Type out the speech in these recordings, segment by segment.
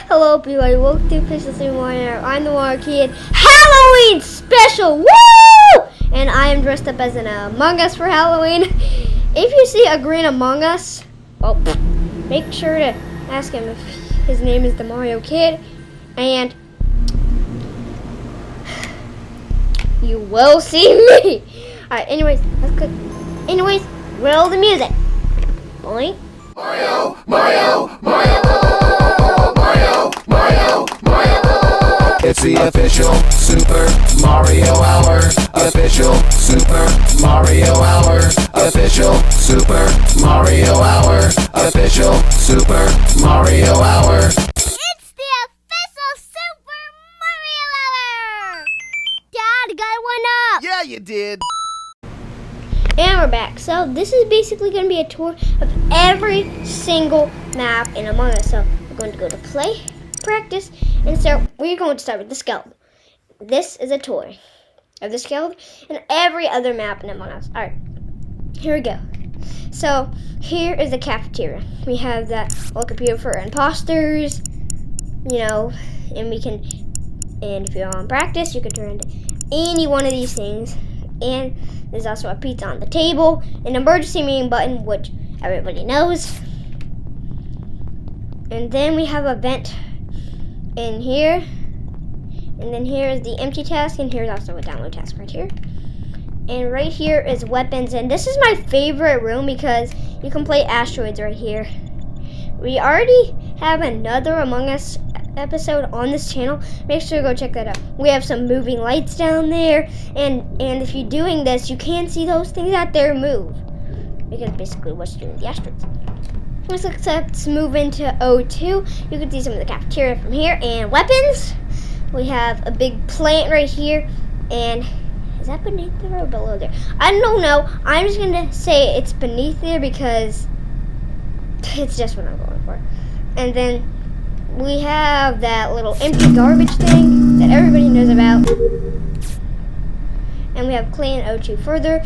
Hello, everybody. Welcome to Official Warrior. I'm the Warrior Kid. Halloween special! Woo! And I am dressed up as an Among Us for Halloween. If you see a green Among Us, well, make sure to ask him if his name is the Mario Kid. And you will see me. Alright, anyways, let's go. Anyways, roll the music. Boing. Mario, Mario, Mario, Mario, Mario, Mario. It's the official Super Mario Hour. Official Super Mario Hour. Official Super Mario Hour. Official Super Mario Hour. It's the official Super Mario Hour! Dad, got one up! Yeah, you did. And we're back. So this is basically going to be a tour of every single map in Among Us. So we're going to go to play, practice, and so we're going to start with the skeleton. This is a tour of the skeleton and every other map in Among Us. Alright, here we go. So here is the cafeteria. We have that little computer for imposters, you know, and if you're on practice, you can turn into any one of these things. And there's also a pizza on the table, an emergency meeting button, which everybody knows. And then we have a vent in here. And then here is the empty task, and here's also a download task right here. And right here is weapons, and this is my favorite room because you can play asteroids right here. We already have another Among Us episode on this channel. Make sure to go check that out. We have some moving lights down there, and if you're doing this, you can see those things out there move, because basically what's doing the asteroids. Let's move into O2. You can see some of the cafeteria from here, and weapons. We have a big plant right here, and is that beneath there or below there? I don't know. I'm just gonna say it's beneath there because it's just what I'm going for. And then we have that little empty garbage thing that everybody knows about. And we have Clay and O2 further.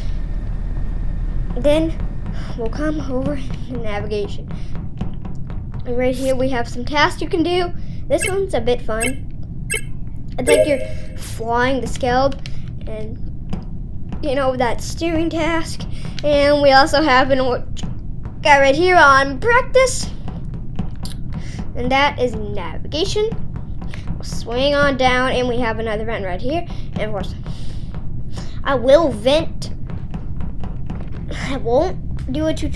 Then we'll come over to navigation. And right here we have some tasks you can do. This one's a bit fun. It's like you're flying the skeld and, you know, that steering task. And we also have an guy right here on practice. And that is navigation. We'll swing on down, and we have another vent right here. And of course, I will vent. I won't do a tour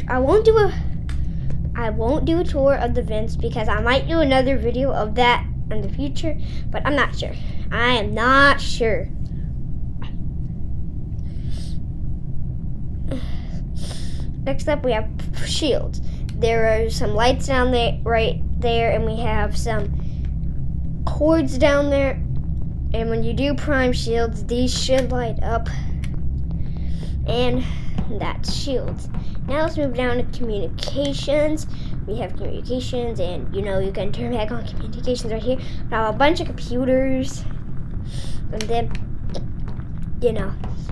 of the vents because I might do another video of that in the future, but I'm not sure. I am not sure. Next up, we have shields. There are some lights down there, right there, and we have some cords down there. And when you do prime shields, these should light up. And that's shields. Now let's move down to communications. We have communications, and you know you can turn back on communications right here. We have a bunch of computers, and then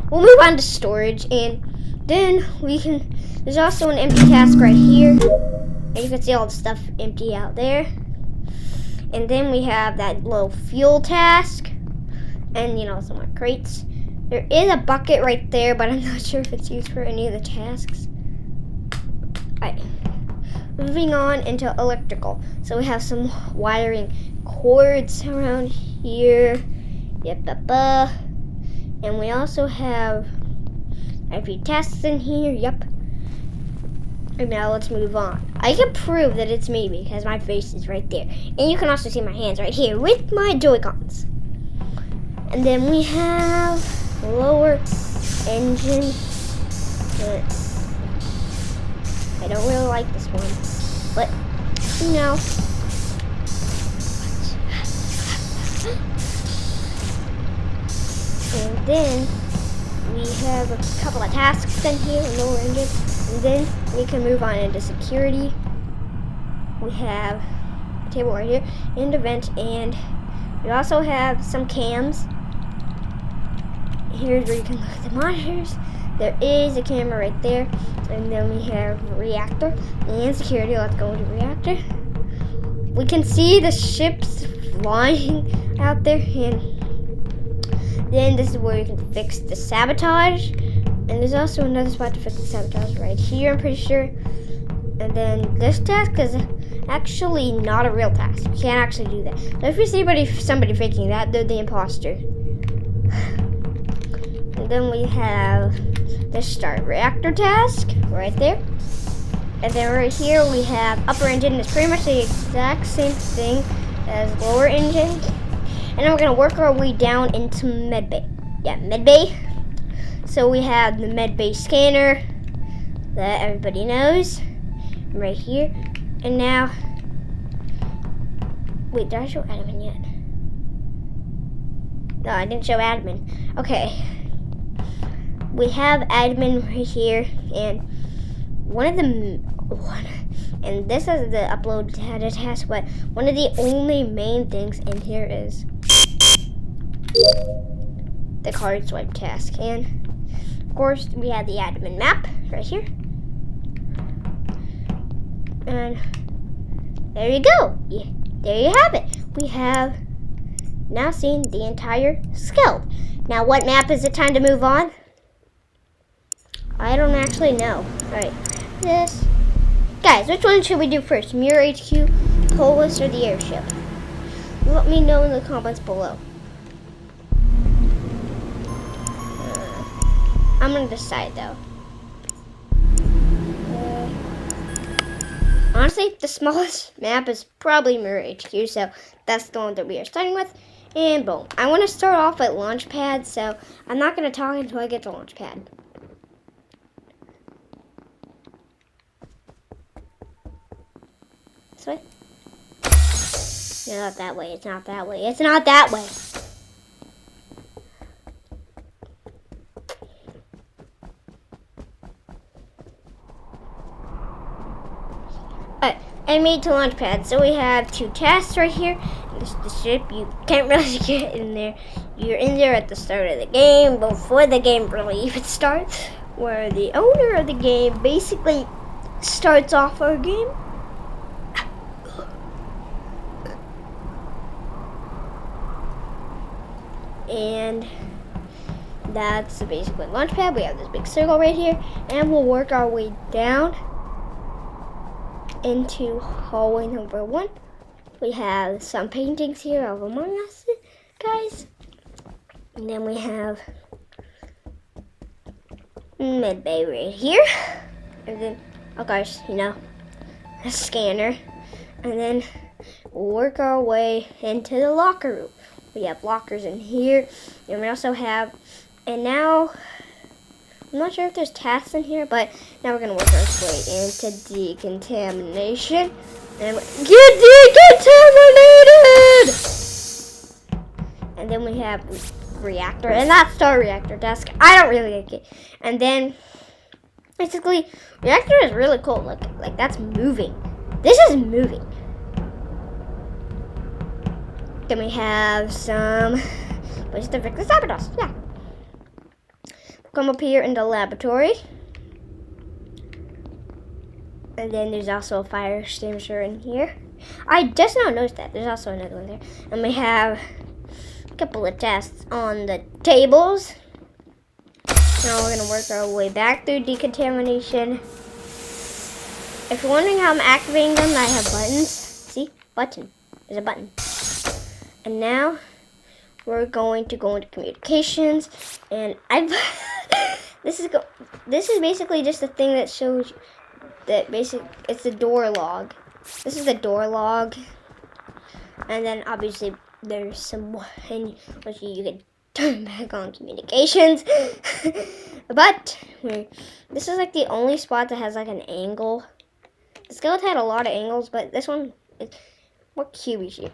we'll move on to storage, and then there's also an empty task right here, and you can see all the stuff empty out there. And then we have that little fuel task, and some more crates. There is a bucket right there, but I'm not sure if it's used for any of the tasks. Alright, moving on into electrical. So we have some wiring cords around here. And we also have a few tasks in here. Yep. And now let's move on. I can prove that it's me because my face is right there. And you can also see my hands right here with my Joy-Cons. And then we have lower engine. I don't really like this one, but And then we have a couple of tasks in here, lower engine. And then we can move on into security. We have a table right here, and a vent, and we also have some cams. Here's where you can look at the monitors. there is a camera right there, and then we have reactor and security. Let's go into reactor. We can see the ships flying out there, and then this is where you can fix the sabotage. And there's also another spot to fix the sabotage right here, I'm pretty sure. And then this task is actually not a real task. You can't actually do that. So if you see somebody faking that, they're the imposter. And then we have the start reactor task right there. And then right here we have upper engine. It's pretty much the exact same thing as lower engine. And then we're gonna work our way down into medbay. Yeah, medbay. So we have the medbay scanner that everybody knows right here. And now, wait, did I show admin yet? No, I didn't show admin. Okay. We have admin right here, and and this is the upload data task, but one of the only main things in here is the card swipe task. And of course, we have the admin map right here. And there you go. Yeah, there you have it. We have now seen the entire skill. Now, what map is it time to move on? I don't actually know. Alright, this. Guys, which one should we do first? Mirror HQ, Polis, or the airship? Let me know in the comments below. I'm gonna decide though. Honestly, the smallest map is probably Mirror HQ, so that's the one that we are starting with. And boom. I want to start off at Launchpad, so I'm not going to talk until I get to Launchpad. This way? No, not that way. It's not that way. It's not that way. Alright, I made to Launchpad. So we have 2 tasks right here. This is the ship. You can't really get in there. You're in there at the start of the game, before the game really even starts, where the owner of the game basically starts off our game. And that's basically Launchpad. We have this big circle right here, and we'll work our way down into hallway number 1. We have some paintings here of Among Us, guys. And then we have medbay right here. And then, of course, you know, a scanner. And then we'll work our way into the locker room. We have lockers in here. And we also have, and now, I'm not sure if there's tasks in here, but now we're going to work our way into decontamination. And get decontaminated! And then we have reactor, and that's our reactor task. I don't really like it. And then, basically, reactor is really cool. Like that's moving. This is moving. Then we have some places to fix the sabotage. Yeah. Come up here in the laboratory. And then there's also a fire extinguisher in here. I just now noticed that. There's also another one there. And we have a couple of tests on the tables. Now we're going to work our way back through decontamination. If you're wondering how I'm activating them, I have buttons. See? Button. There's a button. And now we're going to go into communications. And this is basically just a thing that shows you that it's the door log. This is the door log. And then obviously there's some and which you can turn back on communications. But this is like the only spot that has like an angle. The skeleton had a lot of angles, but this one is more cubey shape.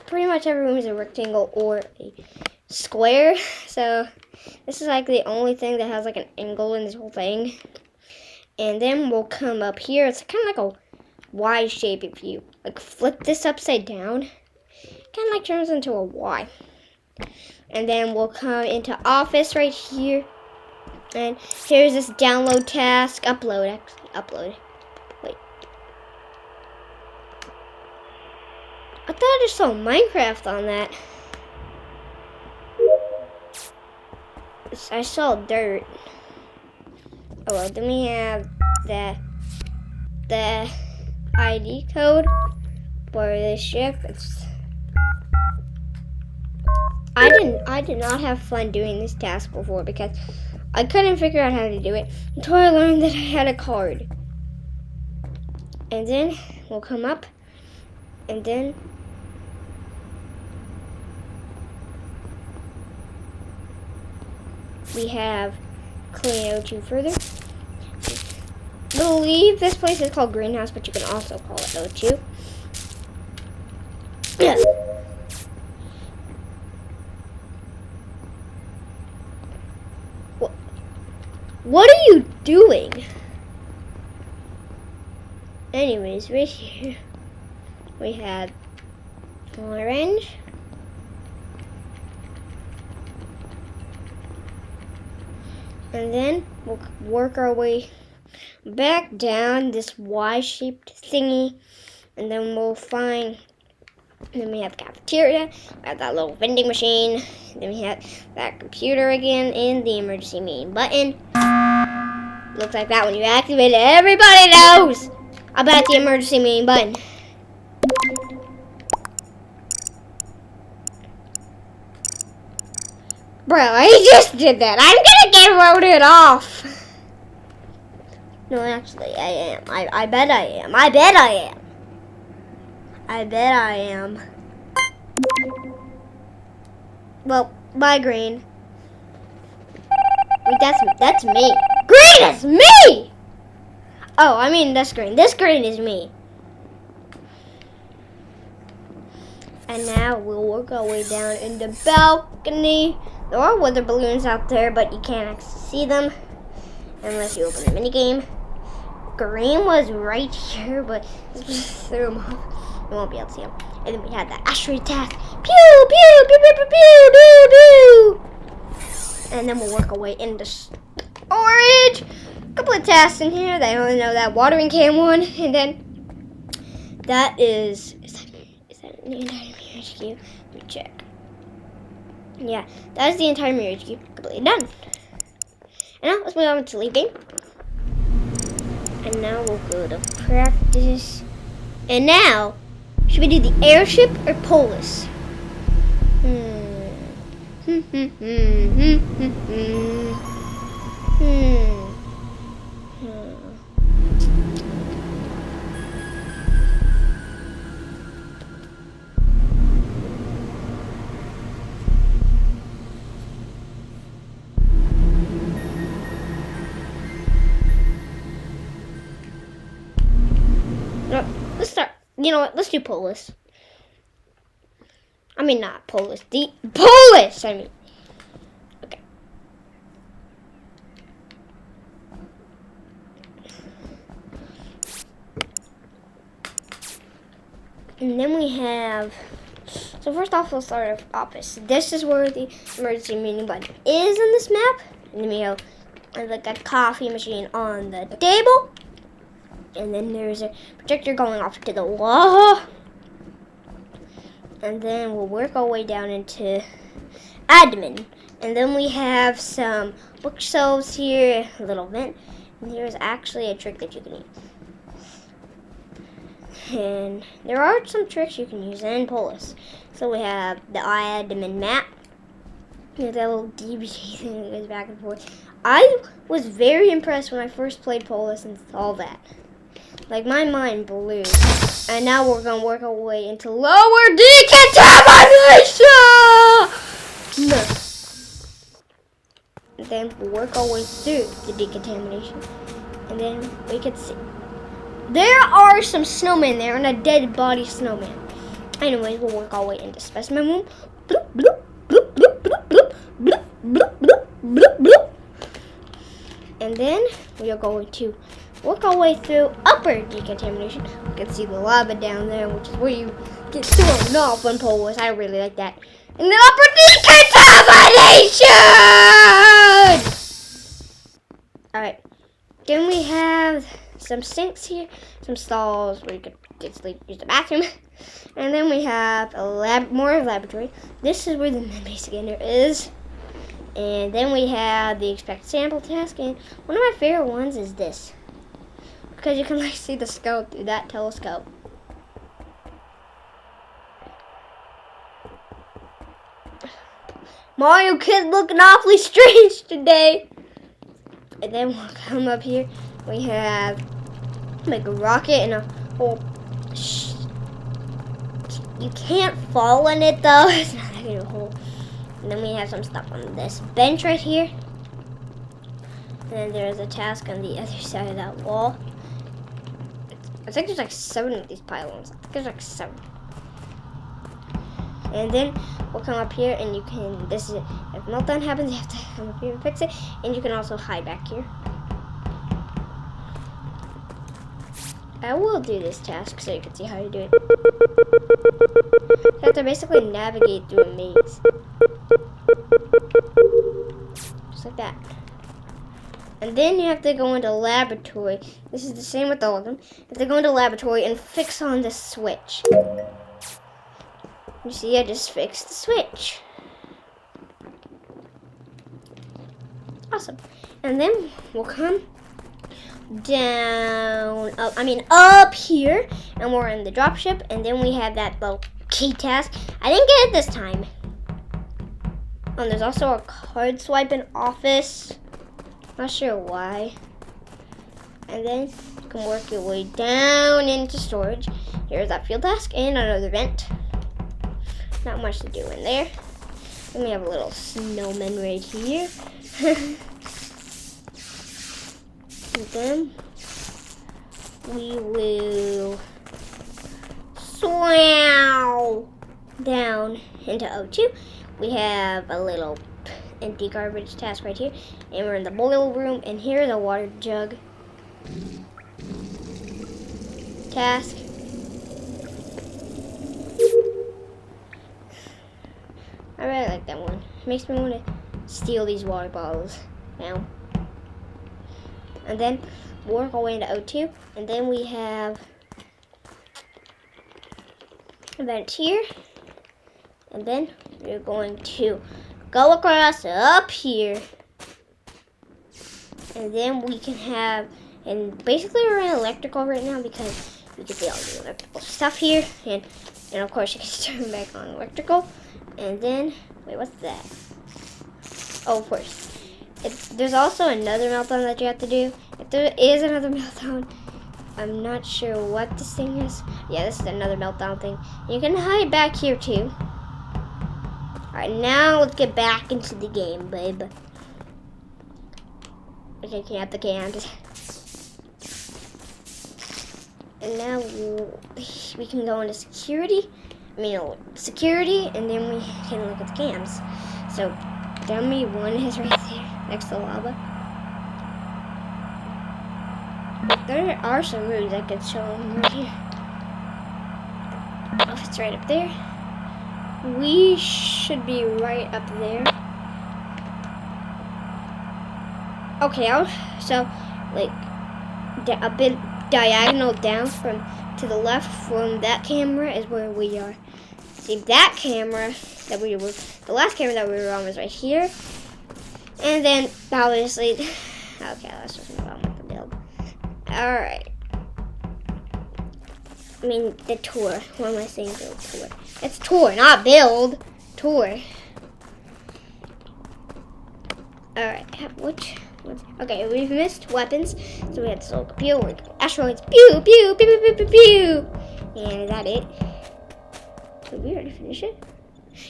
Pretty much every room is a rectangle or a square. So this is like the only thing that has like an angle in this whole thing. And then we'll come up here. It's kind of like a Y shape. If you like flip this upside down, it kind of like turns into a Y. And then we'll come into office right here. And here's this download task. Upload, actually. Upload. Wait. I thought I just saw Minecraft on that. I saw dirt. Oh well, then we have the ID code for this ship. I did not have fun doing this task before because I couldn't figure out how to do it until I learned that I had a card. And then we'll come up and then we have clean O2 further. I believe this place is called Greenhouse, but you can also call it O2. What are you doing? Anyways, right here we have orange. And then we'll work our way back down this Y-shaped thingy. And then we'll find, then we have cafeteria, we have that little vending machine. Then we have that computer again and the emergency main button. Looks like that when you activate it, everybody knows about the emergency main button. Bro, I just did that. I'm gonna get voted off. No, actually, I am. I bet I am. I bet I am. I bet I am. Well, bye, green. Wait, that's me. Green is me! Oh, I mean this green. This green is me. And now we'll work our way down in the balcony. There are weather balloons out there, but you can't actually see them unless you open the minigame. Green was right here, but just threw him off. You won't be able to see him. And then we had that asteroid task. Pew, pew, pew, pew, pew, pew, pew, pew. And then we'll work our way into storage. A couple of tasks in here. They only know that watering can one. And then that is that the entire mirror cube? Let me check. Yeah, that is the entire mirror cube. Completely done. And now let's move on to leaving. And now we'll go to practice. And now, should we do the airship or Polis? No, let's start. You know what? Let's do Polis. I mean, not Polis. The Polis! I mean. Okay. And then we have. So, first off, we'll start with office. This is where the emergency meeting button is in this map. And then we have like a coffee machine on the table. And then there's a projector going off to the wall. And then we'll work our way down into admin. And then we have some bookshelves here, a little vent. And here's actually a trick that you can use. And there are some tricks you can use in Polis. So we have the admin map. That little DVD thing that goes back and forth. I was very impressed when I first played Polis and saw that. Like, my mind blew. And now we're going to work our way into lower decontamination! No. And then we'll work our way through the decontamination. And then we can see. There are some snowmen there and a dead body snowman. Anyways, we'll work our way into specimen room. Bloop, bloop, bloop, bloop, bloop, bloop, bloop, bloop, bloop, bloop, bloop. And then we are going to work our way through upper decontamination. You can see the lava down there, which is where you get thrown off on Polis. I really like that. And then upper decontamination! Then we have some sinks here, some stalls where you could basically use the bathroom. And then we have more laboratory. This is where the memory scanner is. And then we have the expect sample task. And one of my favorite ones is this, because you can like see the scope through that telescope. Mario Kid's looking awfully strange today. And then we'll come up here. We have like a rocket and a whole. You can't fall in it though. It's not like a hole. And then we have some stuff on this bench right here. And then there's a task on the other side of that wall. I think there's like 7 of these pylons. I think there's like 7. And then we'll come up here and you can, this is it. If meltdown happens, you have to come up here and fix it. And you can also hide back here. I will do this task so you can see how to do it. You have to basically navigate through a maze. Just like that. And then you have to go into laboratory. This is the same with all of them. You have to go into laboratory and fix on the switch. You see, I just fixed the switch. Awesome. And then we'll come down, up here, and we're in the dropship. And then we have that little key task. I didn't get it this time. And there's also a card swiping office. Not sure why. And then you can work your way down into storage. Here's that field task and another vent. Not much to do in there. Then we have a little snowman right here. And then we will swow down into O2. We have a little empty garbage task right here. And we're in the boiler room. And here's a water jug task. I really like that one. It makes me want to steal these water bottles now. And then we'll work our way into O2. And then we have a vent here. And then we're going to go across up here. And then we can have, and basically we're in electrical right now because you can see all the electrical stuff here. And of course you can turn back on electrical. And then, wait, what's that? Oh, of course. There's also another meltdown that you have to do. If there is another meltdown, I'm not sure what this thing is. Yeah, this is another meltdown thing. You can hide back here too. Alright, now let's get back into the game, babe. Okay, can you have the cams? And now we can go into security. Security, and then we can look at the cams. So, dummy 1 is right there, next to the lava. There are some rooms I could show them right here. Oh, it's right up there. We should be right up there. Okay, so, like, a bit diagonal down to the left from that camera is where we are. See, that camera that we were, the last camera that we were on was right here. And then, obviously, okay, that's just the problem with the build. Alright. The tour. What am I saying? Build tour. It's tour, not build. Tour. Alright, okay, we've missed weapons. So we have this little computer, asteroids, pew, pew, pew, pew, pew, pew, pew. And is that it? Did we already finish it?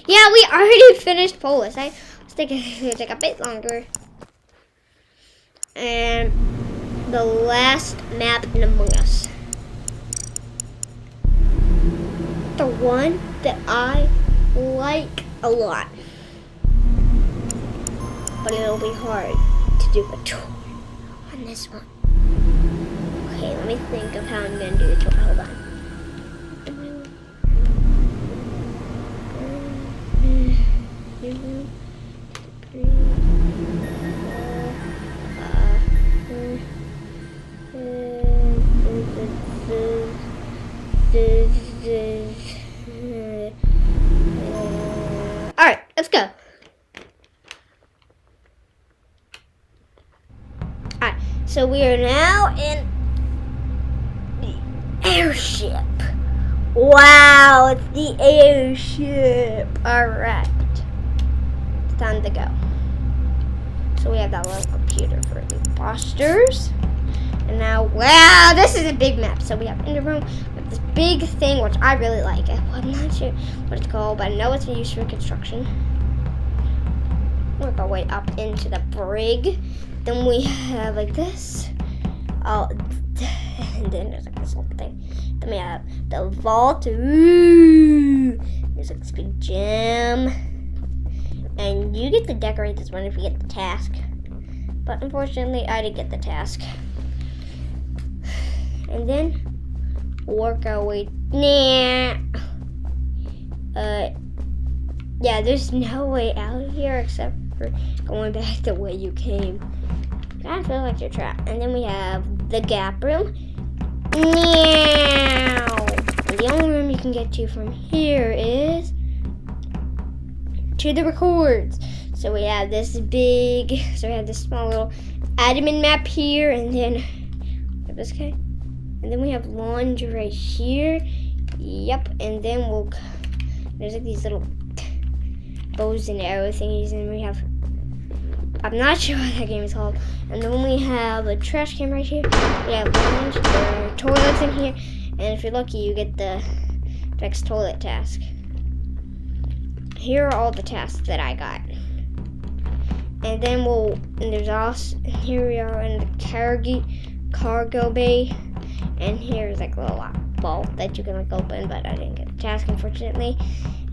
Yeah, we already finished Polus. I was thinking it would take a bit longer. And the last map in Among Us. The one that I like a lot. But it'll be hard to do a tour on this one. Okay, let me think of how I'm gonna do the tour. Hold on. Alright, let's go. Alright, so we are now in the airship. Wow, it's the airship. Alright. It's time to go. So we have that little computer for the imposters. And now, wow, this is a big map. So we have in the room with this big thing, which I really like. I'm not sure what it's called, but I know it's used for construction. Work our way up into the brig. Then we have like this. Oh, and then there's like this whole thing. Then we have the vault. Ooh, there's like this big gem. And you get to decorate this one if you get the task. But unfortunately, I didn't get the task. And then work our way. Yeah, there's no way out here except for going back the way you came. I feel like you're trapped. And then we have the gap room. Meow. And the only room you can get to from here is to the records. So we have this big, so we have this small little admin map here, and then this guy. And then we have laundry right here. Yep, and then there's like these little bows and arrow thingies, and we have, I'm not sure what that game is called. And then we have a trash can right here. We have laundry, there are toilets in here, and if you're lucky, you get the fix toilet task. Here are all the tasks that I got. And then and there's also, here we are in the cargo bay. And here's like a little vault that you can like open, but I didn't get the task unfortunately.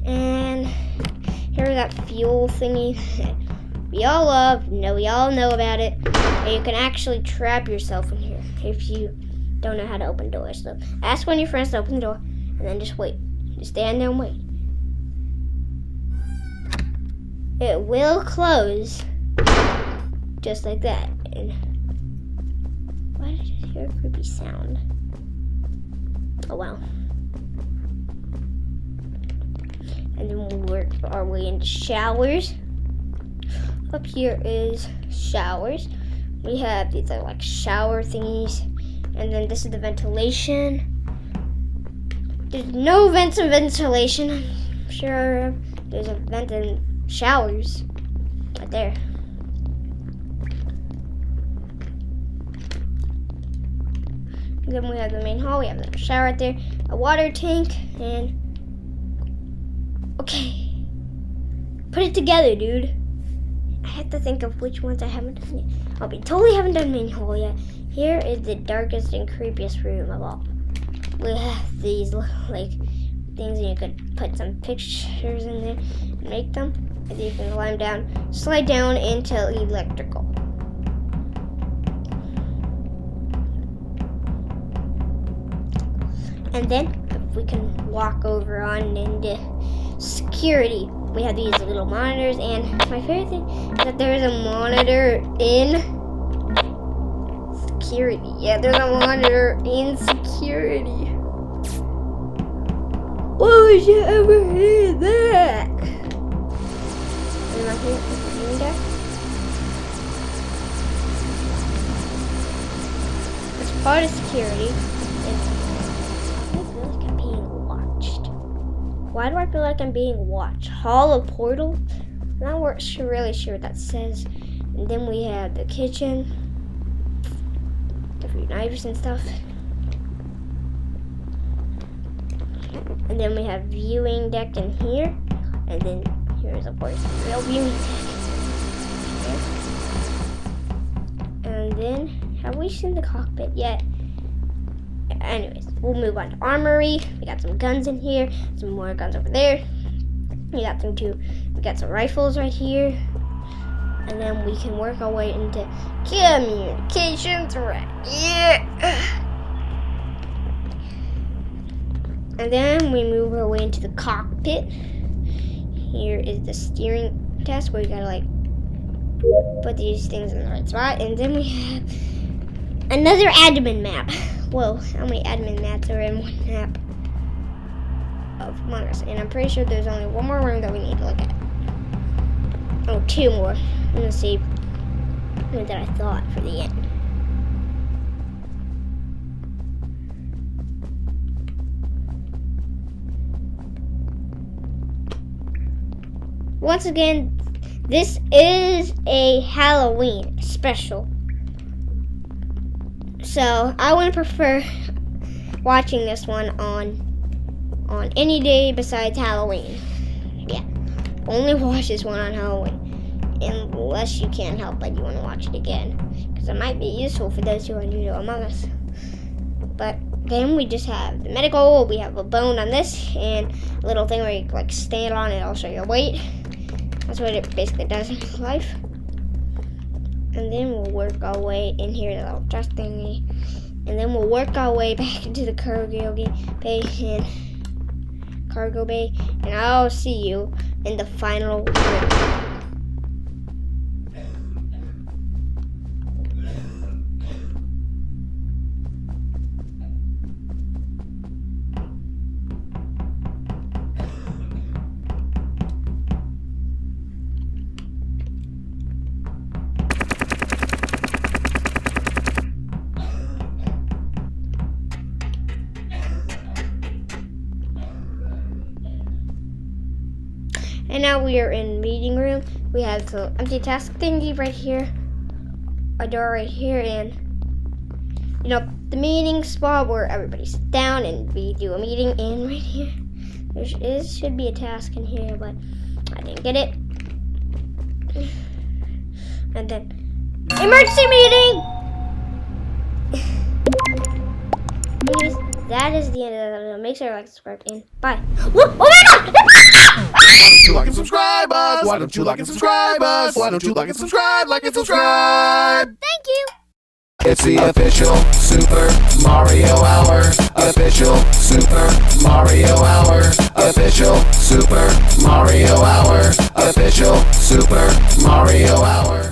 And here's that fuel thingy that we all love. No, we all know about it. And you can actually trap yourself in here if you don't know how to open doors. So ask one of your friends to open the door, and then just wait. Just stand there and wait. It will close just like that. And why did I hear a creepy sound? Oh wow. And then we'll work our way into showers. Up here is showers. We have these are like shower thingies. And then this is the ventilation. There's no vents in ventilation. I'm sure there's a vent in showers right there. And then we have the main hall. We have the shower right there, a water tank, and okay, put it together, dude. I have to think of which ones I haven't done yet. We totally haven't done main hall yet. Here is the darkest and creepiest room of all. We have these like things, and you could put some pictures in there and make them. And you can climb down, slide down into electrical. And then if we can walk over on into security, we have these little monitors, and my favorite thing is that there's a monitor in security. Yeah, there's a monitor in security. Why would you ever hear that? Right here, viewing deck. It's part of security. I feel like I'm being watched. Why do I feel like I'm being watched? Hall of Portal? I'm not really sure what that says. And then we have the kitchen, different knives and stuff. And then we have viewing deck in here, and then here's of course the real viewing deck. And then have we seen the cockpit yet? Anyways, we'll move on to armory. We got some guns in here, some more guns over there. We got some rifles right here. And then we can work our way into communications right here. And then we move our way into the cockpit. Here is the steering test where you gotta like put these things in the right spot. And then we have another admin map. Whoa, how many admin maps are in one map? of Among Us. And I'm pretty sure there's only one more room that we need to look at. Oh, two more. I'm gonna see what I thought for the end. Once again, this is a Halloween special. So I would prefer watching this one on any day besides Halloween. Yeah, only watch this one on Halloween, unless you can't help but you want to watch it again, because it might be useful for those who are new to Among Us. But then we just have the medical. We have a bone on this and a little thing where you like stand on it. It'll show your weight. That's what it basically does in real life. And then we'll work our way in here, the little dust thingy. And then we'll work our way back into the cargo bay. And I'll see you in the final room. And now we are in meeting room. We have the empty task thingy right here, a door right here, and the meeting spot where everybody sits down and we do a meeting. And right here, there should be a task in here, but I didn't get it. And then emergency meeting. Anyways, that is the end of the video. Make sure you like, subscribe, and bye. Oh my God! Why don't you like and subscribe us? Why don't you like and subscribe us? Why don't you like and subscribe? Like and subscribe. Thank you. It's the official Super Mario Hour. Official Super Mario Hour. Official Super Mario Hour. Official Super Mario Hour.